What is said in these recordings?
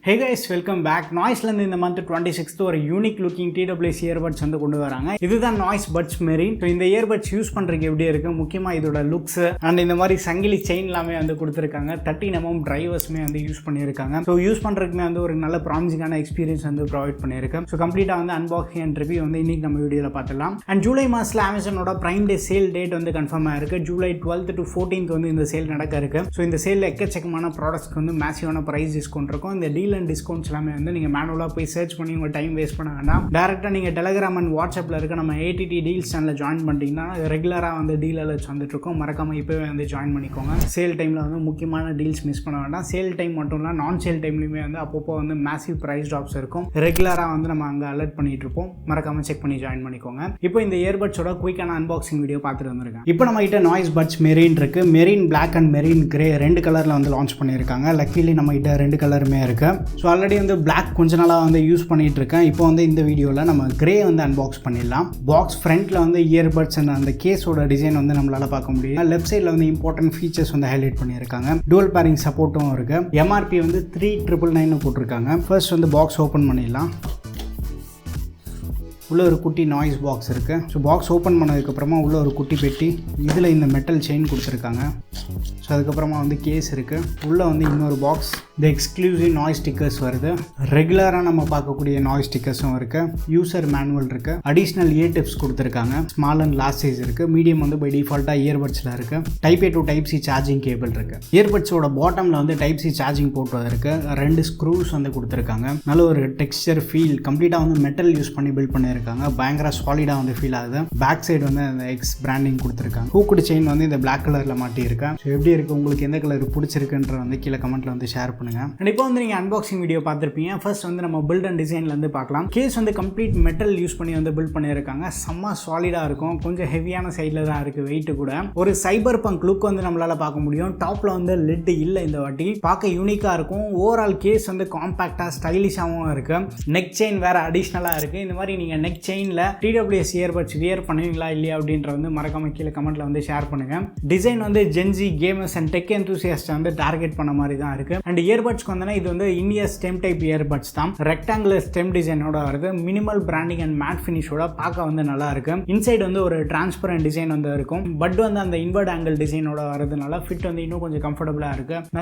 Hey guys, welcome back. Noise la இந்த month 26th ஒரு unique looking TWS Earbuds வந்து கொண்டு வராங்க. இதுதான் Noise Buds Marine. ஸோ இந்த இயர்பட்ஸ் யூஸ் பண்ணுறதுக்கு எப்படி இருக்குது, முக்கியமாக இதோட லுக்ஸ் அண்ட் இந்த மாதிரி சங்கிலி செயின் எல்லாமே வந்து கொடுத்துருக்காங்க. 13mm டிரைவர்ஸுமே வந்து யூஸ் பண்ணியிருக்காங்க. ஸோ யூஸ் பண்ணுறதுக்குமே வந்து ஒரு நல்ல ப்ராமிசிங்கான எக்ஸ்பீரியன்ஸ் வந்து ப்ரொவைட் பண்ணியிருக்கேன். ஸோ கம்ப்ளீட்டாக வந்து அன்பாக்சிங் அண்ட் ரிவ்யூ வந்து இன்னைக்கு நம்ம வீடியோவில் பார்த்துலாம். அண்ட் ஜூலை மாதத்தில் அமேசானோட பிரைம் டே சேல் டேட் வந்து கன்ஃபார்ம் ஆயிருக்கு. ஜூலை 12th to 14th வந்து இந்த சேல் நடக்க இருக்கு. ஸோ இந்த சேலில் எக்கச்சக்கமான ப்ராடக்ட்ஸ்க்கு வந்து மேசிவான ப்ரைஸ் டிஸ்கவுண்ட் இருக்கும். இந்த டீல் அண்ட் டிஸ்கவுண்ட்ஸ் எல்லாமே வந்து நீங்கள் மேனுவலாக போய் சர்ச் பண்ணி உங்கள் டைம் வேஸ்ட் பண்ண வேண்டாம். டேரெக்டாக நீங்கள் டெலகிராம் அண்ட் வாட்ஸ்அப்பில் இருக்க நம்ம ATT டீல்ஸ் சேனலில் ஜாயின் பண்ணிட்டீங்கன்னா ரெகுலராக வந்து டீல் அலர்ட்ஸ் வந்துட்டு இருக்கும். மறக்காமல் இப்போவே வந்து ஜாயின் பண்ணிக்கோங்க. சேல் டைமில் வந்து முக்கியமான டீல்ஸ் மிஸ் பண்ண வேண்டாம். சேல் டைம் மட்டும் இல்லை, நான் சேல் டைம்லையுமே வந்து அப்பப்போ வந்து மேசிவ் ப்ரைஸ் ட்ராப்ஸ் இருக்கும். ரெகுலராக வந்து நம்ம அங்கே அலர்ட் பண்ணிட்டு இருப்போம். மறக்காமல் செக் பண்ணி ஜாயின் பண்ணிக்கோங்க. இப்போ இந்த இயர்பட்ஸோட குயிக்கான அன்பாக்சிங் வீடியோ பார்த்துட்டு வந்திருக்கேன். இப்போ நம்ம கிட்ட நாய்ஸ் பட்ஸ் மெரீன் இருக்கு. Marine black and Marine grey ரெண்டு கலரில் வந்து லான்ச் பண்ணியிருக்காங்க. லக்கிலி நம்ம கிட்ட ரெண்டு கலருமே இருக்கு. ஸோ ஆல்ரெடி வந்து பிளாக் கொஞ்ச நாளாக வந்து யூஸ் பண்ணிட்டு இருக்கேன். இப்போ வந்து இந்த வீடியோவில் நம்ம கிரே வந்து அன்பாக்ஸ் பண்ணிடலாம். பாக்ஸ் ஃப்ரண்ட்டில் வந்து இயர்பட்ஸ் அண்ட் அந்த கேஸோட டிசைன் வந்து நம்மளால் பார்க்க முடியும். லெஃப்ட் சைடில் வந்து இம்பார்ட்டன்ட் ஃபீச்சர்ஸ் வந்து ஹைலைட் பண்ணியிருக்காங்க. டூவல் பேரிங் சப்போர்ட்டும் இருக்கு. MRP வந்து 3999 போட்டிருக்காங்க. ஃபர்ஸ்ட் வந்து பாக்ஸ் ஓப்பன் பண்ணிடலாம். உள்ள ஒரு குட்டி நாய்ஸ் பாக்ஸ் இருக்குது. ஸோ பாக்ஸ் ஓப்பன் பண்ணதுக்கப்புறமா உள்ள ஒரு குட்டி பெட்டி, இதில் இந்த மெட்டல் செயின் கொடுத்துருக்காங்க. ஸோ அதுக்கப்புறமா வந்து கேஸ் இருக்குது. உள்ளே வந்து இன்னொரு பாக்ஸ், இந்த எக்ஸ்க்ளூசிவ் நாய்ஸ் ஸ்டிக்கர்ஸ் வருது. ரெகுலராக நம்ம பார்க்கக்கூடிய நாய்ஸ் ஸ்டிக்கர்ஸும் இருக்குது. யூசர் மேனுவல் இருக்குது. அடிஷ்னல் இயர் டிப்ஸ் கொடுத்துருக்காங்க. ஸ்மால் அண்ட் லார்ஜ் சைஸ் இருக்குது. மீடியம் வந்து பை டிஃபால்ட்டாக இயர்பட்ஸில் இருக்குது. Type A to Type C charging cable இருக்குது. இயர்பட்ஸோட பாட்டமில் வந்து Type C சார்ஜிங் போட்டு இருக்குது. ரெண்டு ஸ்க்ரூஸ் வந்து கொடுத்துருக்காங்க. நல்ல ஒரு டெக்ஸ்சர் ஃபீல், கம்ப்ளீட்டாக வந்து மெட்டல் யூஸ் பண்ணி பில்ட் பண்ணியிருக்காங்க. பயங்கர சாலிடாக வந்து ஃபீல் ஆகுது. பேக் சைடு வந்து அந்த எக்ஸ் பிராண்டிங் கொடுத்துருக்காங்க. ஹூக்குடு செயின் வந்து இந்த பிளாக் கலரில் மாட்டியிருக்கேன். ஸோ எப்படி இருக்குது, உங்களுக்கு எந்த கலர் பிடிச்சிருக்குன்ற வந்து கீழே கமெண்ட்டில் வந்து ஷேர் பண்ணுங்கள். அண்ட் இப்போ வந்து நீங்கள் அன்பாக்சிங் வீடியோ பார்த்துருப்பீங்க. ஃபர்ஸ்ட் வந்து நம்ம பில்ட் அண்ட் டிசைன்லேருந்து பார்க்கலாம். கேஸ் வந்து கம்ப்ளீட் மெட்டல் யூஸ் பண்ணி வந்து பில்ட் பண்ணியிருக்காங்க. செம்ம சாலிடாக இருக்கும். கொஞ்சம் ஹெவியான சைடில் தான் இருக்குது. வெயிட்டு கூட ஒரு சைபர் பங்க் லுக் வந்து நம்மளால் பார்க்க முடியும். டாப்பில் வந்து லிட் இல்லை இந்த வாட்டி. பார்க்க யூனிக்காக இருக்கும். ஓவரால் கேஸ் வந்து காம்பேக்டாக ஸ்டைலிஷாகவும் இருக்குது. நெக் செயின் வேறு அடிஷ்னலாக இருக்குது. இந்த மாதிரி நீங்கள் நெக் செயினில் TWS இயர்பட்ஸ் வியர் பண்ணுவீங்களா இல்லையா அப்படின்ற வந்து மறக்காம கீழே கமெண்ட்டில் வந்து ஷேர் பண்ணுங்கள். டிசைன் வந்து Gen Z gamers and tech enthusiast வந்து டார்கெட் பண்ண மாதிரி தான் இருக்குது. அண்ட் இயர்பட்ஸ்க்கு வந்து இது வந்து இந்தியா ஸ்டெம் டைப் இயர்பட்ஸ் தான். ரெக்டாங்குலர் ஸ்டெம் டிசைனோட வருது. மினிமல் பிராண்டிங் அண்ட் மேட் ஃபினிஷோட பார்க்க வந்து நல்லா இருக்கு. இன்சைட் வந்து ஒரு டிரான்ஸ்பரண்ட் டிசைன் வந்து இருக்கும். பட் வந்து அந்த இன்வர்ட் ஆங்கிள் டிசைனோட வரதுனால ஃபிட் வந்து இன்னும் கொஞ்சம் கம்ஃபர்டபுளாக இருக்கு.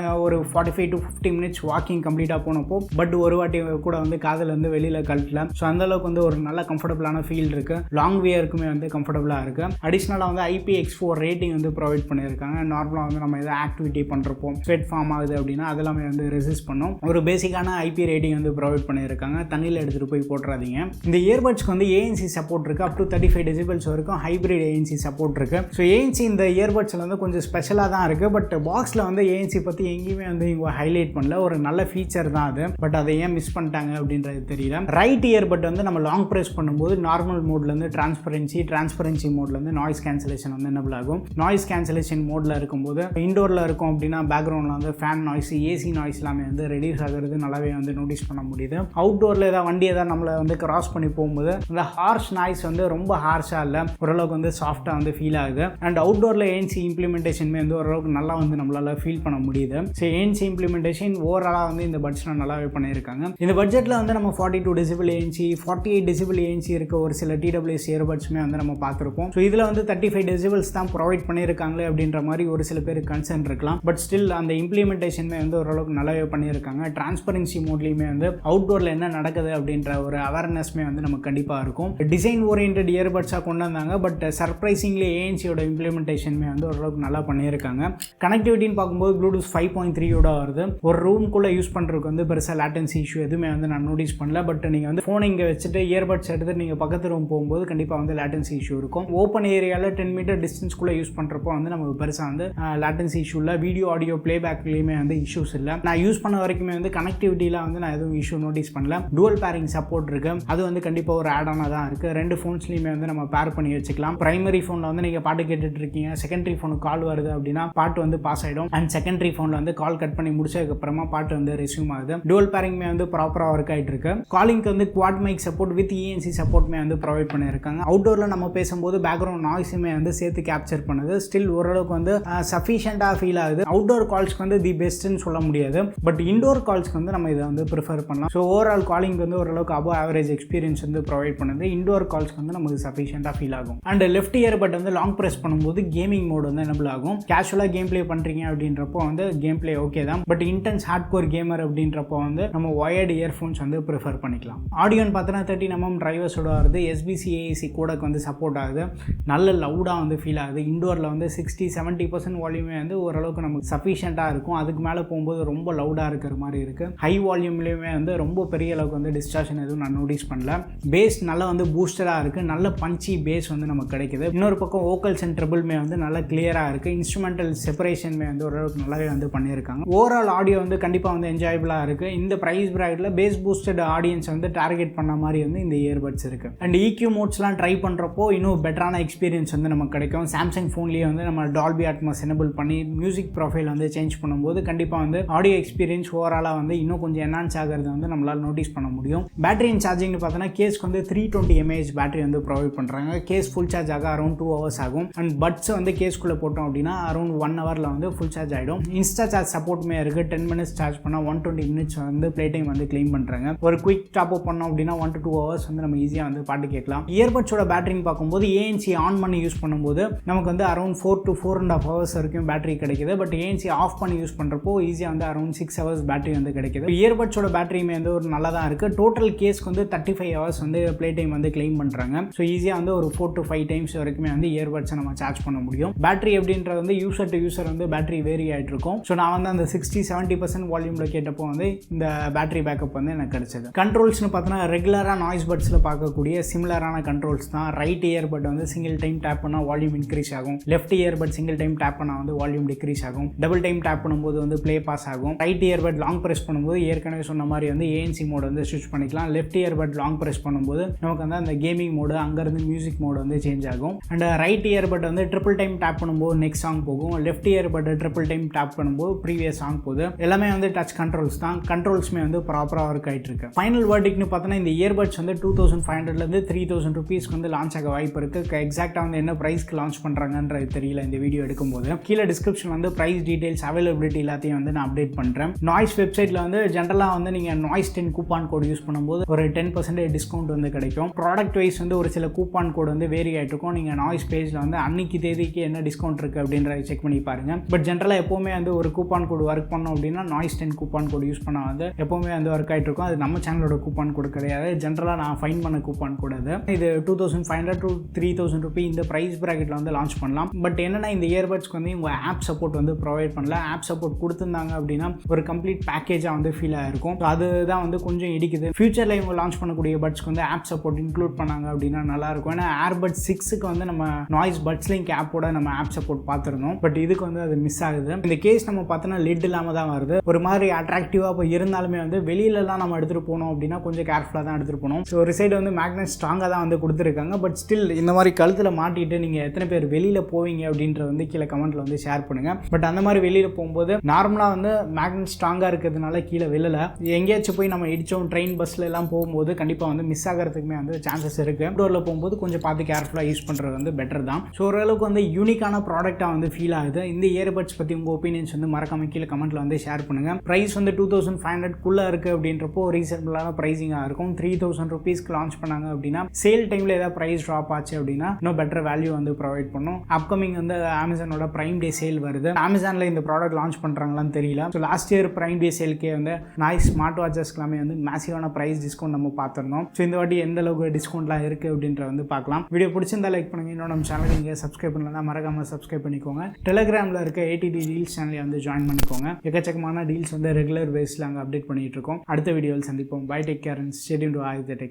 ஒரு 45 to 50 minutes வாக்கிங் கம்ப்ளீட்டாக போனப்போ பட் ஒரு வாட்டி கூட வந்து காதில் வந்து வெளியில் கழட்டல. ஸோ அந்த அளவுக்கு வந்து ஒரு நல்ல கம்ஃபர்டபுளான ஃபீல் இருக்கு. லாங் வியருக்குமே வந்து கம்ஃபர்டபுளாக இருக்கு. அடிஷ்னலாக வந்து IPX4 ரேட்டிங் வந்து ப்ரொவைட் பண்ணியிருக்காங்க. நார்மலாக வந்து நம்ம எதாவது ஆக்டிவிட்டி பண்ணுறப்போ ஸ்வெட் ஃபார்ம் ஆகுது அப்படின்னா அதெல்லாமே வந்து ரெசிஸ்ட் பண்ணும். ஒரு பேசிக்கான IP ரேட்டிங் வந்து ப்ரொவைட் பண்ணியிருக்காங்க. தண்ணியில் எடுத்துகிட்டு போய் போட்டுறாதீங்க. இந்த இயர்பட்ஸ்க்கு வந்து ANC சப்போர்ட் இருக்குது. அப் டு 35 decibels வரைக்கும் ஹைப்ரிட் ANC சப்போர்ட் இருக்குது. ஸோ ANC இந்த இயர்பட்ஸில் வந்து கொஞ்சம் ஸ்பெஷலாக தான் இருக்குது. பட் பாக்ஸில் வந்து ANC பற்றி எங்கேயுமே வந்து இவங்க ஹைலைட் பண்ணல. ஒரு நல்ல ஃபீச்சர் தான் அது. பட் அதை ஏன் மிஸ் பண்ணிட்டாங்க அப்படின்றது தெரியல. ரைட் இயர்பட் வந்து நம்ம லாங் ப்ரெஸ் பண்ணும்போது நார்மல் மோட்லேருந்து டிரான்ஸ்பரன்சி மோட்லேருந்து நாய்ஸ் கேன்சலேஷன் வந்து என்னபிள் ஆகும். நாய்ஸ் கேன்சலேஷன் மோடில் இருக்கும்போது இண்டோரில் இருக்கும் அப்படின்னா பேக்ரவுண்டில் வந்து ஃபேன் நாய்ஸ், AC நாய்ஸ் எல்லாமே வந்து ரெடியூஸ் ஆகிறது நல்லாவே வந்து நோட்டீஸ் பண்ண முடியுது. அவுட்டோரில் ஏதாவது வண்டி ஏதாவது நம்மளை வந்து கிராஸ் பண்ணி போகும்போது இந்த ஹார்ஷ் நாய்ஸ் வந்து ரொம்ப ஹார்ஷாக இல்லை, ஓரளவுக்கு வந்து சாஃப்டாக வந்து ஃபீல் ஆகுது. அண்ட் அவுட்டோரில் ANC இம்ப்ளிமெண்டேஷனுமே வந்து ஓரளவுக்கு நல்லா வந்து நம்மளால் ஃபீல் பண்ண முடியுது. ஸோ ANC இம்ப்ளிமெண்டேஷன் ஓவராலாக வந்து இந்த பட்ஜெட்டில் நல்லாவே பண்ணியிருக்காங்க. இந்த பட்ஜெட்டில் வந்து நம்ம 42 decibel ANC, 48 decibel ANC இருக்க ஒரு சில TWS இயர்பட்ஸுமே வந்து நம்ம பார்த்துருப்போம். ஸோ இதில் வந்து 35 decibels தான் ப்ரொவைட் பண்ணியிருக்காங்களே அப்படின்ற மாதிரி ஒரு சில பேர் கன்சர்ன் இருக்கலாம். பட் ஸ்டில் அந்த இம்ப்ளிமெண்டேஷனுமே வந்து ஓரளவுக்கு நல்லாவே பண்ணியிருக்காங்க. டிரான்ஸ்பரன்சி மோட்லையுமே வந்து அவுட்டோரில் என்ன நடக்குது அப்படின்ற ஒரு அவேர்னஸ்மே வந்து நமக்கு கண்டிப்பாக இருக்கும். டிசைன் ஓரியன்ட் இயர்பட்ஸாக கொண்டு வந்தாங்க. பட் சர்ப்ரைசிங்லி ANCயோட இம்ப்ளிமெண்டேஷனுமே வந்து ஓரளவுக்கு நல்லா பண்ணியிருக்காங்க. கனெக்டிவிட்டின்னு பார்க்கும்போது ப்ளூடூத் 5.3யோட வருது. ஒரு ரூம்குள்ளே யூஸ் பண்ணுறதுக்கு வந்து பெருசாக லேட்டன்சி இஷ்யூ எதுவுமே வந்து நான் நோட்டீஸ் பண்ணல. பட் நீங்கள் வந்து ஃபோனை இங்கே வச்சுட்டு இயர்பட்ஸ் எடுத்து நீங்கள் பக்கத்து ரூம் போகும்போது கண்டிப்பாக வந்து லேட்டன்சி இஷ்யூ இருக்கும். ஓப்பன் ஏரியாவில் 10 meter டிஸ்டன்ஸ்குள்ளே யூஸ் பண்ணுறப்போ வந்து நமக்கு பெருசாக வந்து லேட்டன்சி இஷ்யூ இல்லை. வீடியோ ஆடியோ பிளேபேக்லேயுமே வந்து இஷ்யூஸ் இல்லை. நான் யூஸ் பண்ண வரைக்குமே வந்து கனெக்டிவிட்டியில் வந்து நான் எதுவும் இஷ்யூ நோட்டீஸ் பண்ணல. டூவல் பேரிங் சப்போர்ட் இருக்கு. அது வந்து கண்டிப்பாக ஒரு ஆடானாக தான் இருக்குது. ரெண்டு ஃபோன்ஸ்லையுமே வந்து நம்ம பேர் பண்ணி வச்சுக்கலாம். பிரைமரி ஃபோனில் வந்து நீங்கள் பாட்டு கேட்டுட்டு இருக்கீங்க, செகண்டரி ஃபோனுக்கு கால் வருது அப்படின்னா பாட்டு வந்து பாஸ் ஆகிடும். அண்ட் செகண்டரி ஃபோனில் வந்து கால் கட் பண்ணி முடிச்சதுக்கப்புறமா பாட்டு வந்து ரெஸ்யூம் ஆகுது. டூவல் பேரிங்மே வந்து ப்ராப்பராக ஒர்க் ஆகிட்டு இருக்கு. காலிங்க்கு வந்து quad mic support with ANC emergency சப்போர்ட்டுமே வந்து ப்ரொவைட் பண்ணியிருக்காங்க. அவுட்டோரில் நம்ம பேசும்போது பேக்ரவுண்ட் நாய்ஸுமே வந்து சேர்த்து கேப்சர் பண்ணுது. ஸ்டில் ஓரளவுக்கு வந்து சஃபிஷியண்டாக ஃபீல் ஆகுது. அவுட்டோர் கால்ஸ்க்கு வந்து தி பெஸ்ட்னு சொல்ல முடியாது, பட் இண்டோர் கால்ஸ்க்கு வந்து நம்ம இதை வந்து ப்ரிஃபர் பண்ணலாம். ஸோ ஓவரால் காலிங் வந்து ஓரளவுக்கு அபவ் ஆவரேஜ் எக்ஸ்பீரியன்ஸ் வந்து ப்ரொவைட் பண்ணுது. இண்டோர் கால்ஸ்க்கு வந்து நமக்கு சஃபிஷியண்டாக ஃபீல் ஆகும். அண்ட் லெஃப்ட் இயர்பட் வந்து லாங் ப்ரெஸ் பண்ணும்போது கேமிங் மோட் வந்து எனபிள் ஆகும். கேஷுவலாக கேம் பிளே பண்ணுறீங்க அப்படின்றப்போ வந்து கேம் பிளே ஓகே தான், but intense hardcore gamer அப்படின்றப்போ வந்து நம்ம ஒயர்டு இயர்ஃபோன்ஸ் வந்து ப்ரிஃபர் பண்ணிக்கலாம். ஆடியோன்னு பார்த்தோன்னா 13mm டிரைவர்ஸோட வருது. எஸ்பிசி ஏஏசி கோடக்கு வந்து சப்போர்ட் ஆகுது. நல்ல லவுடாக வந்து ஃபீல் ஆகுது. இண்டோரில் வந்து 60-70% வால்யூமே வந்து ஓரளவுக்கு நமக்கு சஃபிஷியண்ட்டாக இருக்கும். அதுக்கு மேலே போகும்போது ரொம்ப லவுடாக இருக்கிற மாதிரி இருக்குது. ஹை வால்யூம்லேயுமே வந்து ரொம்ப பெரிய அளவுக்கு வந்து டிஸ்டார்ஷன் எதுவும் நான் நோட்டீஸ் பண்ணல. பேஸ் நல்லா வந்து பூஸ்டடாக இருக்குது. நல்ல பஞ்சி பேஸ் வந்து நமக்கு கிடைக்குது. இன்னொரு பக்கம் வோக்கல்ஸ் அண்ட் ட்ரிபிள்மே வந்து நல்லா கிளியராக இருக்குது. இன்ஸ்ட்ருமெண்டல் செப்பரேஷன்மே வந்து ஓரளவுக்கு நல்லாவே வந்து பண்ணியிருக்காங்க. ஓவரால் ஆடியோ வந்து கண்டிப்பாக வந்து என்ஜாயபிளாக இருக்குது. இந்த ப்ரைஸ் பிராக்கெட்டில் பேஸ் பூஸ்டட் ஆடியன்ஸ் வந்து டார்கெட் பண்ண மாதிரி வந்து இந்த இயர்பட்ஸ் இருக்குது. அண்ட் EQ மோட்ஸ்லாம் ட்ரை பண்ணுறப்போ இன்னும் பெட்டரான எக்ஸ்பீரியன்ஸ் வந்து நமக்கு கிடைக்கும். சாம்சங் ஃபோன்லேயே வந்து நம்ம டால்பி அட்மாஸ் எனபிள் பண்ணி மியூசிக் ப்ரொஃபைல் வந்து சேஞ்ச் பண்ணும்போது கண்டிப்பாக வந்து ஆடியோ எக்ஸ்பீரியன்ஸ் ஓவராலாக வந்து இன்னும் கொஞ்சம் என்ஹான்ஸ் ஆகிறது வந்து நம்மளால் நோட்டீஸ் பண்ண முடியும். பேட்டரி அண்ட் சார்ஜிங்னு பார்த்தோன்னா கேஸ்க்கு வந்து 320 mAh பேட்டரி வந்து ப்ரொவைட் பண்ணுறாங்க. கேஸ் ஃபுல் சார்ஜ் ஆக அரௌண்ட் 2 hours ஆகும். அண்ட் பட்ஸ் வந்து கேஸ்க்குள்ளே போட்டோம் அப்படின்னா அரௌண்ட் 1 hourல வந்து ஃபுல் சார்ஜ் ஆகிடும். இன்ஸ்டா சார்ஜ் சப்போர்ட்டுமே இருக்குது. 10 minutes சார்ஜ் பண்ணால் 120 minutes வந்து ப்ளே டைம் வந்து கிளைம் பண்ணுறாங்க. ஒரு குயிக் டாப் அப் பண்ணோம் அப்படின்னா 1 to 2 hours வந்து நம்ம ஈஸியாக வந்து பாட்டு கேட்கலாம். இயர்பட்ஸோட பேட்டரின்னு பார்க்கும்போது ANC ஆன் பண்ணி யூஸ் பண்ணும்போது நமக்கு வந்து அரௌண்ட் 4 to 4.5 hours வரைக்கும் பேட்டரி கிடைக்குது. பட் ANC ஆஃப் பண்ணி யூஸ் பண்ணுறப்போ ஈஸியாக வந்து அரௌண்ட் 6 hours பேட்டரி வந்து கிடைக்குது. இயர்பட்ஸோட பேட்டரியுமே வந்து ஒரு நல்லா தான் இருக்குது. டோட்டல் கேஸ்க்கு வந்து 35 hours வந்து ப்ளே டைம் வந்து கிளைம் பண்ணுறாங்க. ஸோ ஈஸியாக வந்து ஒரு 4 to 5 times வரைக்குமே வந்து இயர்பட்ஸை நம்ம சார்ஜ் பண்ண முடியும். பேட்டரி எப்படின்றது வந்து யூசர் டு யூசர் வந்து பேட்டரி வேரி ஆகிட்டு இருக்கும். ஸோ நான் வந்து அந்த 60-70% வால்யூமில் கேட்டப்போ வந்து இந்த பேட்டரி பேக்கப் வந்து எனக்கு கிடைச்சது. கண்ட்ரோல்ஸ்னு பார்த்தோன்னா ரெகுலராக நாய்ஸ் பட்ஸில் பார்க்கக்கூடிய சிமிலரான கண்ட்ரோல்ஸ் தான். ரைட் இயர்பட் வந்து சிங்கிள் டைம் டேப் பண்ணால் வால்யூம் இன்க்ரீஸ் ஆகும். Left earbud single time tap பண்ணால் வந்து வால்யூம் டிக்ரீஸ் ஆகும். டபுள் டைம் டேப் பண்ணும்போது வந்து ப்ளே பாஸ் ஆகும். ரைட் இயர்பட் லாங் ப்ரெஸ் பண்ணும்போது ஏற்கனவே சொன்ன மாதிரி வந்து ANC மோட் வந்து ஸ்விட்ச் பண்ணிக்கலாம். லெஃப்ட் இயர்பட் லாங் ப்ரெஸ் பண்ணும்போது நமக்கு வந்து அந்த கேமிங் மோடு அங்கேருந்து மியூசிக் மோடு வந்து சேஞ்ச் ஆகும். அண்ட் ரைட் இயர்பட் வந்து ட்ரிபிள் டைம் டேப் பண்ணும்போது நெக்ஸ்ட் சாங் போகும். Left earbud triple time tap பண்ணும்போது ப்ரீவியஸ் சாங் போகுது. எல்லாமே வந்து டச் கண்ட்ரோல்ஸ் தான். கண்ட்ரோல்ஸ்மே வந்து ப்ராப்பராக ஒர்க் ஆகிட்டு இருக்கு. ஃபைனல் வேர்டிக்னு பார்த்தோன்னா இந்த இயர்பட்ஸ் வந்து 2500 3000 rupees வந்து லான்ச் ஆக வாய்ப்பு இருக்குது. எக்ஸாக்டாக வந்து என்ன ப்ரைஸ்க்கு லான்ச் பண்ணுறாங்கன்றது தெரியல இந்த வீடியோ எடுக்கும்போது. கீழே டிஸ்கிரிப்ஷன் வந்து ப்ரைஸ் டீடைல்ஸ் அவைலபிலிட்டி எல்லாத்தையும் வந்து நான் அப்டேட் பண்ணுறேன். நாய்ஸ் வெப்சைட்டில் வந்து ஜென்ரலாக வந்து நீங்கள் நாய்ஸ் 10 கூப்பான் கோட் யூஸ் பண்ணும்போது ஒரு 10% டிஸ்கவுண்ட் வந்து கிடைக்கும். ப்ராடக்ட் வைஸ் வந்து ஒரு சில கூப்பான் கோட் வந்து வேரி ஆகிட்டு இருக்கும். நீங்கள் நாய்ஸ் பேஜில் வந்து அன்னைக்கு தேதிக்கு என்ன டிஸ்கவுண்ட் இருக்குது அப்படின்றத செக் பண்ணி பாருங்கள். பட் ஜென்ரலாக எப்போவுமே வந்து ஒரு கூப்பான் கோட் ஒர்க் பண்ணோம் அப்படின்னா நாய்ஸ் 10 கூப்பான் கோட் யூஸ் பண்ண வந்து எப்போவுமே வந்து ஒர்க் ஆகிட்டு இருக்கும். அது நம்ம சேனலோட கூப்பான் கோட் கிடையாது. ஜென்ரலாக நான் ஃபைன் பண்ண கூப்பான் கோட் அது. இது 2500 to 3000 ரூபி இந்த ப்ரைஸ் ப்ராக்கெட்டில் வந்து லான்ச் பண்ணலாம். பட் என்னென்னா இந்த இயர்பட்ஸ்க்கு வந்து உங்கள் ஆப் சப்போர்ட் வந்து ப்ரொவைட் பண்ணல. ஆப் சப்போர்ட் கொடுத்துருந்தாங்க அப்படின்னா ஒரு கம்ப்ளீட் பேக்கேஜாக வந்து ஃபீல் ஆகிருக்கும். அதுதான் வந்து கொஞ்சம் இடிக்குது. ஃபியூச்சரில் இவங்க லான்ச் பண்ணக்கூடிய பட்ஸ்க்கு வந்து ஆப் சப்போர்ட் இன்க்ளூட் பண்ணாங்க அப்படின்னா நல்லாயிருக்கும். ஏன்னா ஏர்பட்ஸ் 6க்கு வந்து நம்ம நாய்ஸ் பட்ஸ் லிங்க் ஆப்போட நம்ம ஆப் சப்போர்ட் பார்த்துருந்தோம். பட் இதுக்கு வந்து அது மிஸ் ஆகுது. இந்த கேஸ் நம்ம பார்த்தோன்னா லிட் இல்லாமல் தான் வருது. ஒரு மாதிரி அட்ராக்டிவாக இப்போ இருந்தாலுமே வந்து வெளியிலலாம் நம்ம எடுத்துகிட்டு போனோம் அப்படின்னா கொஞ்சம் கேர்ஃபுல்லாக தான் எடுத்துகிட்டு போகணும். ஸோ ஒரு சைடு வந்து மேக்னெட் ஸ்ட்ராங்காக தான் வந்து கொடுத்துருக்காங்க. பட் ஸ்டில் இந்த மாதிரி கழுத்தில் மாட்டிட்டு நீங்கள் எத்தனை பேர் வெளியில் போவீங்க அப்படின்ற வந்து கீழே கமெண்ட்டில் வந்து ஷேர் பண்ணுங்கள். பட் அந்த மாதிரி வெளியில் போகும்போது நார்மலாக வந்து மேக்னெட் ஸ்ட்ராங்காக இருக்கிறதுனால கீழே வெளியில் எங்கேயாச்சும் போய் நம்ம இடிச்சோம் ட்ரெயின் பஸ்ஸில் எல்லாம் போகும்போது கண்டிப்பாக வந்து மிஸ் ஆகிறதுக்குமே வந்து சான்சஸ் இருக்குது. அவுட்டோரில் போகும்போது கொஞ்சம் பார்த்து கேர்ஃபுல்லாக யூஸ் பண்ணுறது வந்து பெட்டர் தான். ஸோ ஓரளவுக்கு வந்து யூனிக்கான ப்ராடக்டாக வந்து ஃபீல் ஆகுது. இந்த இயர்பட்ஸ் பற்றி உங்கள் ஒப்பீனியன்ஸ் வந்து மறக்காம கீழே கமெண்ட்டில் வந்து ஷேர் பண்ணுங்கள். ப்ரைஸ் வந்து 2500 இருக்குது அப்படின்றப்போ ரீசனபிளான ப்ரைஸிங்காக இருக்கும். 3000 rupeesக்கு லான்ச் பண்ணாங்க அப்படின்னா சேல் டைமில் ஏதாவது ப்ரைஸ் ட்ராப் ஆச்சு அப்படின்னா இன்னும் பெட்டர் வேல்யூ வந்து ப்ரொவைட் பண்ணும். அப்கமிங் வந்து அமேசானோட பிரைம் டே சேல் வருது. அமேசானில் இந்த ப்ராடக்ட் லான்ச் பண்ணுறாங்களான்னு தெரியல. ஸோ லாஸ்ட் இயர் பிரைம் டே சேலுக்கே வந்து நாய்ஸ் ஸ்மார்ட் வாட்சஸ்க்கெல்லாமே வந்து மேசிவான ப்ரைஸ் டிஸ்கவுண்ட் நம்ம பார்த்துருந்தோம். ஸோ இந்த வாட்டி எந்த அளவுக்கு டிஸ்கவுண்ட்லாம் இருக்குது அப்படின்ற வந்து பார்க்கலாம். வீடியோ பிடிச்சிருந்தா லைக் பண்ணுங்கள். இன்னும் நம்ம சேனலுக்கு நீங்கள் சப்ஸ்கிரைப் பண்ணலன்னா மறக்காமல் சப்ஸ்கிரைப் பண்ணிக்கோங்க. டெலிகிராமில் இருக்க ATD டீல்ஸ் சேனலை வந்து ஜாயின் பண்ணிக்கோங்க. எக்கச்சக்கமான டீல்ஸ் வந்து ரெகுலர் பேஸில் அங்கே அப்டேட் பண்ணிட்டு இருக்கோம். அடுத்த வீடியோவில் சந்திப்போம். Bye, take care and stay tuned to Aditya tech.